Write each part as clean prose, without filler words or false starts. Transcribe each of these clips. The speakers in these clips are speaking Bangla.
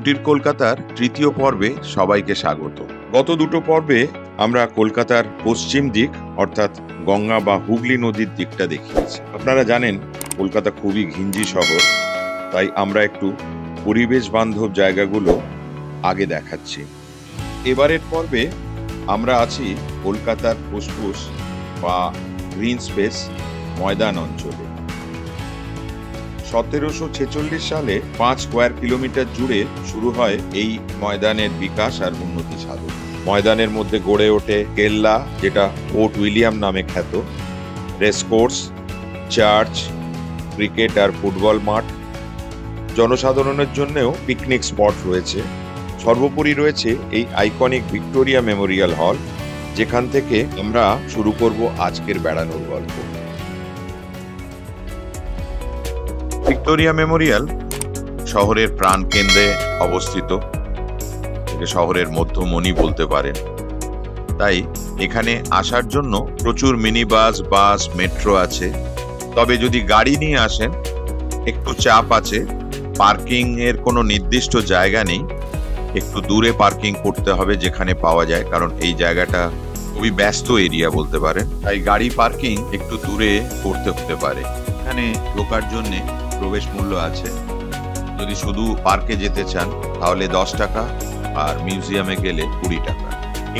কুটির কলকাতার তৃতীয় পর্বে সবাইকে স্বাগত। গত দুটো পর্বে আমরা কলকাতার পশ্চিম দিক অর্থাৎ গঙ্গা বা হুগলি নদীর দিকটা দেখিয়েছি। আপনারা জানেন কলকাতা খুবই ঘিঞ্জি শহর, তাই আমরা একটু পরিবেশ বান্ধব জায়গাগুলো আগে দেখাচ্ছি। এবারের পর্বে আমরা আছি কলকাতার ফুসফুস বা গ্রিন স্পেস ময়দান অঞ্চলে। 1746 সালে 5 স্কোয়ার কিলোমিটার জুড়ে শুরু হয় এই ময়দানের বিকাশ আর উন্নতি সাধন। ময়দানের মধ্যে গড়ে ওঠে কেল্লা, যেটা ফোর্ট উইলিয়াম নামে খ্যাত, রেসকোর্স, চার্চ, ক্রিকেট আর ফুটবল মাঠ, জনসাধারণের জন্যও পিকনিক স্পট রয়েছে। সর্বোপরি রয়েছে এই আইকনিক ভিক্টোরিয়া মেমোরিয়াল হল, যেখান থেকে আমরা শুরু করব আজকের বেড়ানোর গল্প। ভিক্টোরিয়া মেমোরিয়াল শহরের প্রাণকেন্দ্রে অবস্থিত, একে শহরের মধ্যমণি বলতে পারেন। তাই এখানে আসার জন্য প্রচুর মিনি বাস, বাস, মেট্রো আছে। তবে যদি গাড়ি নিয়ে আসেন একটু চাপ আছে, পার্কিং এর কোনো নির্দিষ্ট জায়গা নেই, একটু দূরে পার্কিং করতে হবে যেখানে পাওয়া যায়, কারণ এই জায়গাটা খুবই ব্যস্ত এরিয়া বলতে পারেন। তাই গাড়ি পার্কিং একটু দূরে করতে হতে পারে। এখানে ঢোকার জন্যে প্রবেশ মূল্য আছে। যদি শুধু পার্কে যেতে চান তাহলে 10 টাকা, আর মিউজিয়ামে গেলে 20 টাকা।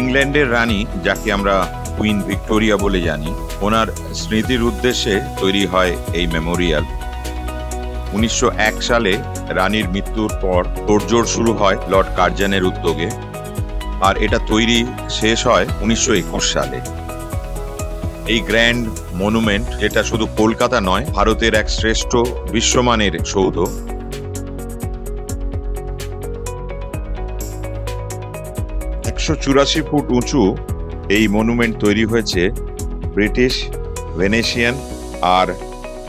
ইংল্যান্ডের রানী, যাকে আমরা কুইন ভিক্টোরিয়া বলে জানি, ওনার স্মৃতির উদ্দেশ্যে তৈরি হয় এই মেমোরিয়াল। 1901 সালে রানীর মৃত্যুর পর তোড়জোড় শুরু হয় লর্ড কার্জনের উদ্যোগে, আর এটা তৈরি শেষ হয় 1921 সালে। এই গ্র্যান্ড মনুমেন্ট, যেটা শুধু কলকাতা নয়, ভারতের এক শ্রেষ্ঠ বিশ্বমানের সৌধ। ,184 ফুট উঁচু এই মনুমেন্ট তৈরি হয়েছে ব্রিটিশ, ভেনেশিয়ান আর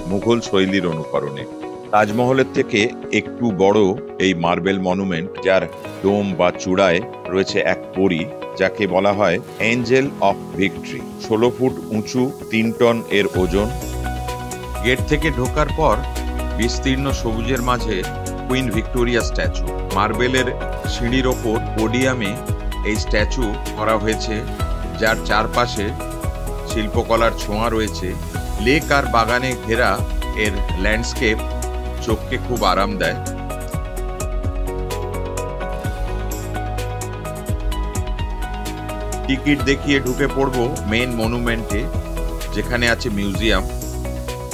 মুঘল শৈলীর অনুকরণে। তাজমহলের থেকে একটু বড় এই মার্বেল মনুমেন্ট, যার ডোম বা চূড়ায় রয়েছে এক পরী, যাকে বলা হয় এঞ্জেল অফ ভিক্টরি। 16 ফুট উঁচু, 3 টন এর ওজন। গেট থেকে ঢোকার পর বিস্তীর্ণ সবুজের মাঝে কুইন ভিক্টোরিয়া স্ট্যাচু। মার্বেলের সিঁড়ির ওপর পোডিয়ামে এই স্ট্যাচু করা হয়েছে, যার চারপাশে শিল্পকলার ছোঁয়া রয়েছে। লেক আর বাগানে ঘেরা এর ল্যান্ডস্কেপ চোখকে খুব আরাম দেয়। টিকিট দেখিয়ে ঢুকে পড়ব মেইন মনুমেন্টে, যেখানে আছে মিউজিয়াম,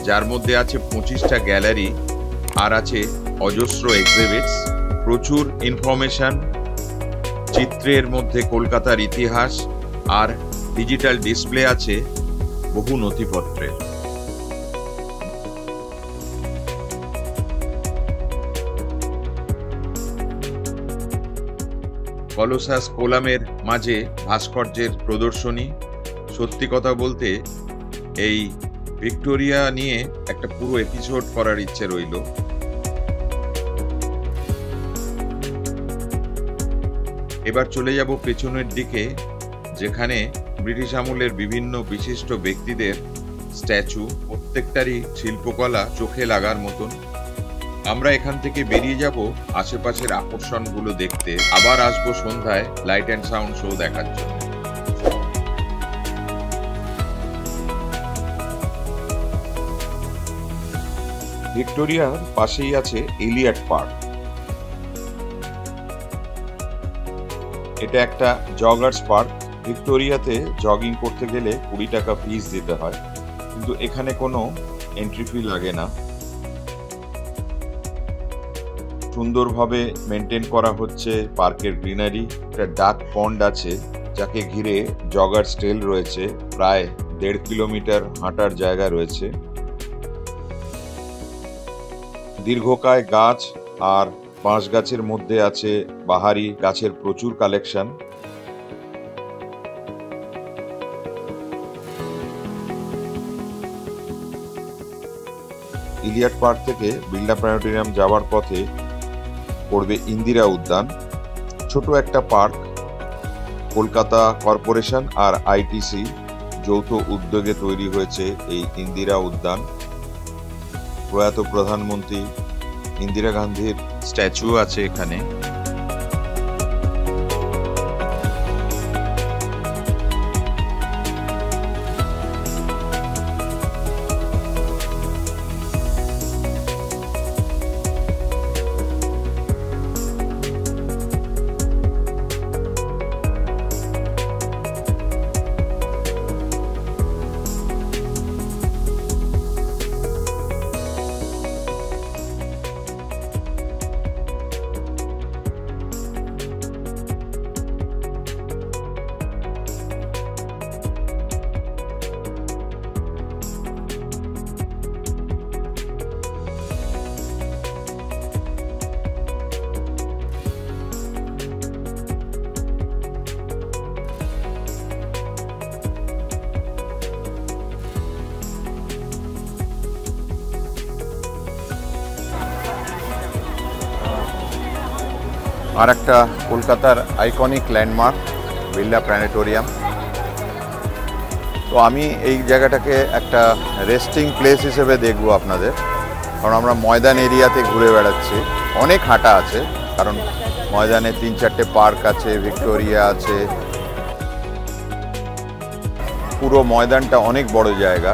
যার মধ্যে আছে 25টা গ্যালারি আর আছে অজস্র এক্সিবিটস। প্রচুর ইনফরমেশন, চিত্রের মধ্যে কলকাতার ইতিহাস, আর ডিজিটাল ডিসপ্লে আছে বহু নথিপত্রের। কলোসাস কোলামের মাঝে ভাস্কর্যের প্রদর্শনী। সত্যি কথা বলতে এই ভিক্টোরিয়া নিয়ে একটা পুরো এপিসোড করার ইচ্ছে রইল। এবার চলে যাব পেছনের দিকে, যেখানে ব্রিটিশ আমলের বিভিন্ন বিশিষ্ট ব্যক্তিদের স্ট্যাচু, প্রত্যেকটারই শিল্পকলা চোখে লাগার মতন। আমরা এখান থেকে বেরিয়ে যাব আশেপাশের আকর্ষণগুলো দেখতে। আবার আসবো সন্ধ্যায় লাইট অ্যান্ড সাউন্ড শো দেখার জন্য। ভিক্টোরিয়ার পাশেই আছে এলিয়ট পার্ক। এটা একটা জগার্স পার্ক। ভিক্টোরিয়াতে জগিং করতে গেলে 20 টাকা ফিস দিতে হয়, কিন্তু এখানে কোনো এন্ট্রি ফি লাগে না। সুন্দরভাবে মেনটেন করা হচ্ছে পার্কের গ্রিনারি। একটা ডাক পন্ড আছে, যাকে ঘিরে জগার্স ট্রেল রয়েছে। প্রায় 1.5 কিলোমিটার হাঁটার জায়গা রয়েছে। দীর্ঘকায় গাছ আর বাঁশ গাছের মধ্যে আছে বাহারি গাছের প্রচুর কালেকশন। ইলিয়ট পার্ক থেকে বিড়লা প্ল্যানেটোরিয়াম যাওয়ার পথে পড়বে ইন্দিরা উদ্যান। ছোট একটা পার্ক, কলকাতা কর্পোরেশন আর আইটিসি যৌথ উদ্যোগে তৈরি হয়েছে এই ইন্দিরা উদ্যান। প্রয়াত প্রধানমন্ত্রী ইন্দিরা গান্ধীর স্ট্যাচু আছে এখানে। আর একটা কলকাতার আইকনিক ল্যান্ডমার্ক বিড়লা প্ল্যানেটোরিয়াম। তো আমি এই জায়গাটাকে একটা রেস্টিং প্লেস হিসেবে দেখব আপনাদের, কারণ আমরা ময়দান এরিয়াতে ঘুরে বেড়াচ্ছি। অনেক হাঁটা আছে, কারণ ময়দানে 3-4টে পার্ক আছে, ভিক্টোরিয়া আছে, পুরো ময়দানটা অনেক বড় জায়গা।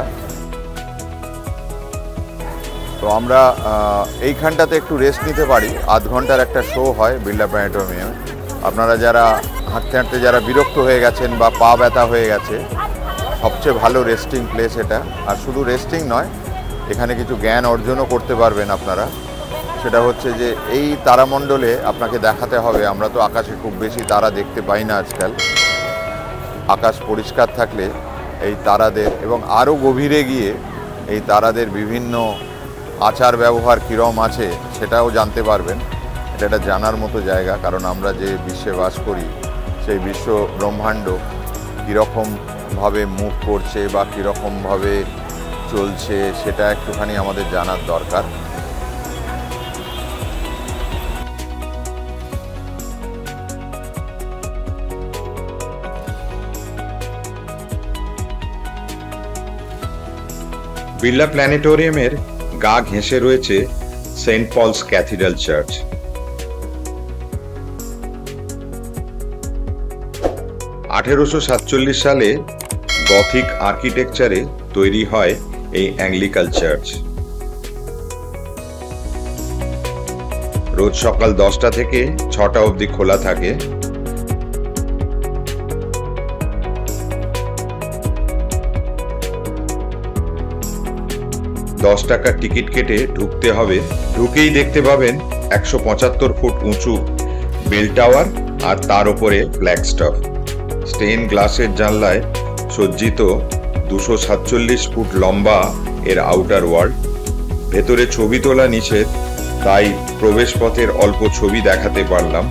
তো আমরা এইখানটাতে একটু রেস্ট নিতে পারি। আধ ঘন্টার একটা শো হয় বিড়লা প্ল্যানেটোরিয়ামে। আপনারা যারা হাঁটতে হাঁটতে যারা বিরক্ত হয়ে গেছেন বা পা ব্যথা হয়ে গেছে, সবচেয়ে ভালো রেস্টিং প্লেস এটা। আর শুধু রেস্টিং নয়, এখানে কিছু জ্ঞান অর্জনও করতে পারবেন আপনারা। সেটা হচ্ছে যে এই তারামণ্ডলে আপনাকে দেখাতে হবে, আমরা তো আকাশে খুব বেশি তারা দেখতে পাই না আজকাল। আকাশ পরিষ্কার থাকলে এই তারাদের এবং আরও গভীরে গিয়ে এই তারাদের বিভিন্ন আচার ব্যবহার কীরকম আছে সেটাও জানতে পারবেন। এটা একটা জানার মতো জায়গা, কারণ আমরা যে বিশ্বে বাস করি সেই বিশ্ব ব্রহ্মাণ্ড কীরকমভাবে মুভ করছে বা কীরকমভাবে চলছে সেটা একটুখানি আমাদের জানার দরকার। বিড়লা প্ল্যানেটোরিয়ামের গা ঘেঁষে রয়েছে সেন্ট পলস ক্যাথিড্রাল চার্চ। 1847 সালে গথিক আর্কিটেকচারে তৈরি হয় এই অ্যাংলিকান চার্চ। রোজ সকাল 10টা থেকে 6টা অবধি খোলা থাকে। $10 টিকিট কেটে ঢুকতে হবে। ঢুকেই দেখতে পাবেন 175 ফুট উঁচু বেল টাওয়ার আর তার উপরে ফ্ল্যাগস্টফ। স্টেন গ্লাসের জানলায় সজ্জিত 247 ফুট লম্বা এর আউটার ওয়াল। ভেতরে ছবি তোলা নিষেধ, তাই প্রবেশপথের অল্প ছবি দেখাতে পারলাম।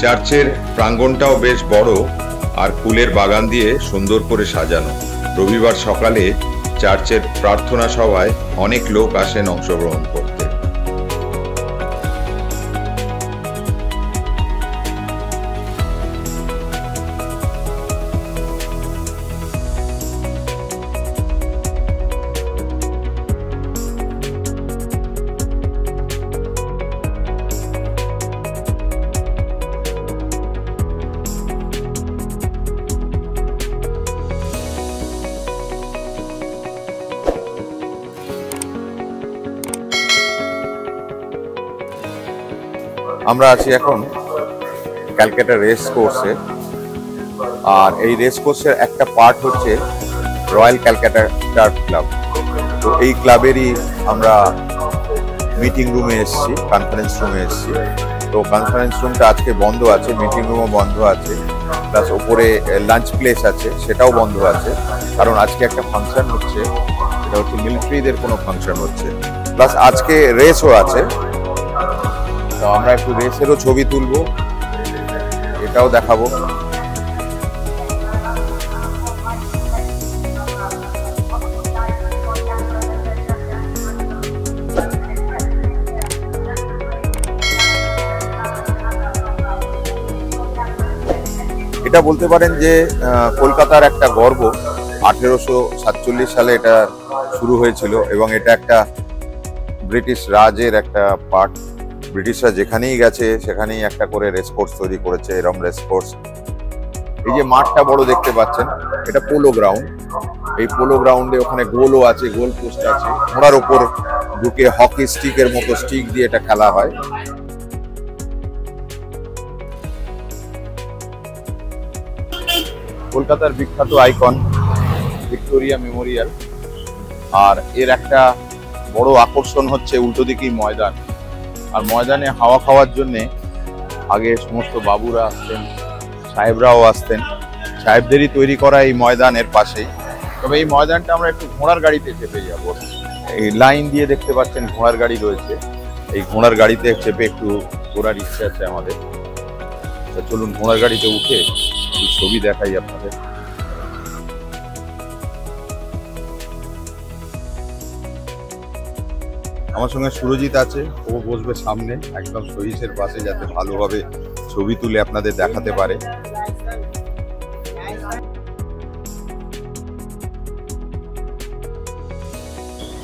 চার্চের প্রাঙ্গণটাও বেশ বড় আর ফুলের বাগান দিয়ে সুন্দর করে সাজানো। রবিবার সকালে চার্চের প্রার্থনা সভায় অনেক লোক আসেন অংশগ্রহণ করতে। আমরা আছি এখন ক্যালকাটা রেস কোর্সে, আর এই রেস কোর্সের একটা পার্ট হচ্ছে রয়্যাল ক্যালকাটা ডার্ট ক্লাব। তো এই ক্লাবেরই আমরা মিটিং রুমে এসেছি, কনফারেন্স রুমে এসেছি। তো কনফারেন্স রুমটা আজকে বন্ধ আছে, মিটিং রুমও বন্ধ আছে, প্লাস ওপরে লাঞ্চ প্লেস আছে সেটাও বন্ধ আছে, কারণ আজকে একটা ফাংশন হচ্ছে, সেটা হচ্ছে মিলিটারিদের কোনো ফাংশন হচ্ছে, প্লাস আজকে রেসও আছে। তো আমরা একটু রেসেরও ছবি তুলবো, এটাও দেখাবো। এটা বলতে পারেন যে কলকাতার একটা গর্ব। 1847 সালে এটা শুরু হয়েছিল এবং এটা একটা ব্রিটিশ রাজের একটা পার্ট। ব্রিটিশরা যেখানেই গেছে সেখানেই একটা করে রেসকোর্স তৈরি করেছে, এরম রেসকোর্স। এই যে মাঠটা বড় দেখতে পাচ্ছেন, এটা পোলো গ্রাউন্ড। এই পোলো গ্রাউন্ডে ওখানে গোলও আছে, গোল পোস্ট আছে, ঘোড়ার ওপর ঢুকে হকি স্টিকের মতো স্টিক দিয়ে এটা খেলা হয়। কলকাতার বিখ্যাত আইকন ভিক্টোরিয়া মেমোরিয়াল, আর এর একটা বড় আকর্ষণ হচ্ছে উল্টো দিকেই ময়দান। আর ময়দানে হাওয়া খাওয়ার জন্যে আগে সমস্ত বাবুরা আসতেন, সাহেবরাও আসতেন। সাহেবদেরই তৈরি করা এই ময়দানের পাশেই। তবে এই ময়দানটা আমরা একটু ঘোড়ার গাড়িতে চেপে যাব। এই লাইন দিয়ে দেখতে পাচ্ছেন ঘোড়ার গাড়ি রয়েছে, এই ঘোড়ার গাড়িতে চেপে একটু ঘোরার ইচ্ছে আছে আমাদের। চলুন ঘোড়ার গাড়িতে উঠে ছবি দেখাই আপনাদের। আমার সঙ্গে সুরজিৎ আছে, ও বসবে সামনে একদম সহিসের পাশে, যাতে ভালোভাবে ছবি তুলে আপনাদের দেখাতে পারে।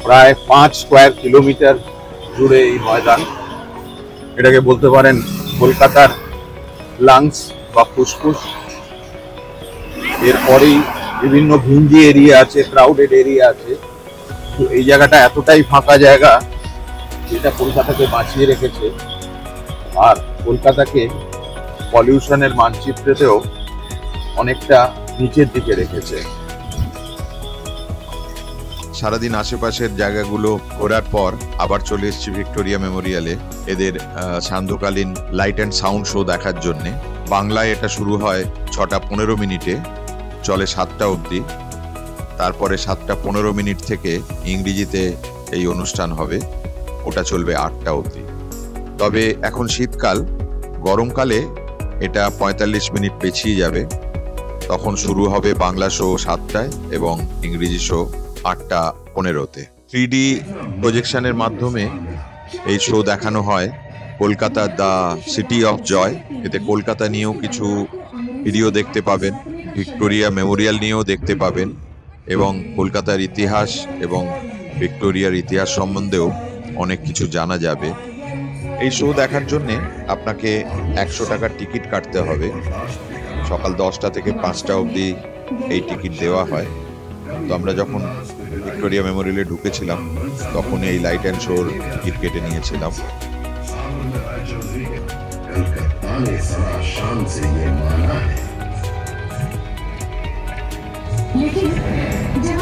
প্রায় 5 স্কোয়ার কিলোমিটার জুড়ে এই ময়দান। এটাকে বলতে পারেন কলকাতার লাংস বা ফুসফুস। এরপরেই বিভিন্ন ভিঞ্জি এরিয়া আছে, ক্রাউডেড এরিয়া আছে। তো এই জায়গাটা এতটাই ফাঁকা জায়গা যেটা কলকাতাকে বাঁচিয়ে রেখেছে, আর কলকাতাকে পলিউশনের মানচিত্রেতেও অনেকটা নিচের দিকে রেখেছে। সারাদিন আশেপাশের জায়গাগুলো ঘোরার পর আবার চলে এসেছি ভিক্টোরিয়া মেমোরিয়ালে এদের সান্ধ্যকালীন লাইট অ্যান্ড সাউন্ড শো দেখার জন্যে। বাংলায় এটা শুরু হয় 6টা 15 মিনিটে, চলে 7টা অবধি। তারপরে 7টা 15 মিনিট থেকে ইংরেজিতে এই অনুষ্ঠান হবে, ওটা চলবে 8টা অবধি। তবে এখন শীতকাল, গরমকালে এটা 45 মিনিট পেছিয়ে যাবে। তখন শুরু হবে বাংলা শো 7টায় এবং ইংরেজি শো 8টা 15-তে। 3D প্রজেকশনের মাধ্যমে এই শো দেখানো হয়। কলকাতার দ্য সিটি অফ জয়, এতে কলকাতা নিয়েও কিছু ভিডিও দেখতে পাবেন, ভিক্টোরিয়া মেমোরিয়াল নিয়েও দেখতে পাবেন, এবং কলকাতার ইতিহাস এবং ভিক্টোরিয়ার ইতিহাস সম্বন্ধেও অনেক কিছু জানা যাবে। এই শো দেখার জন্যে আপনাকে 100 টাকার টিকিট কাটতে হবে। সকাল 10টা থেকে 5টা অবধি এই টিকিট দেওয়া হয়। তো আমরা যখন ভিক্টোরিয়া মেমোরিয়ালে ঢুকেছিলাম তখন এই লাইট অ্যান্ড শোর টিকিট কেটে নিয়েছিলাম। लेकिन जब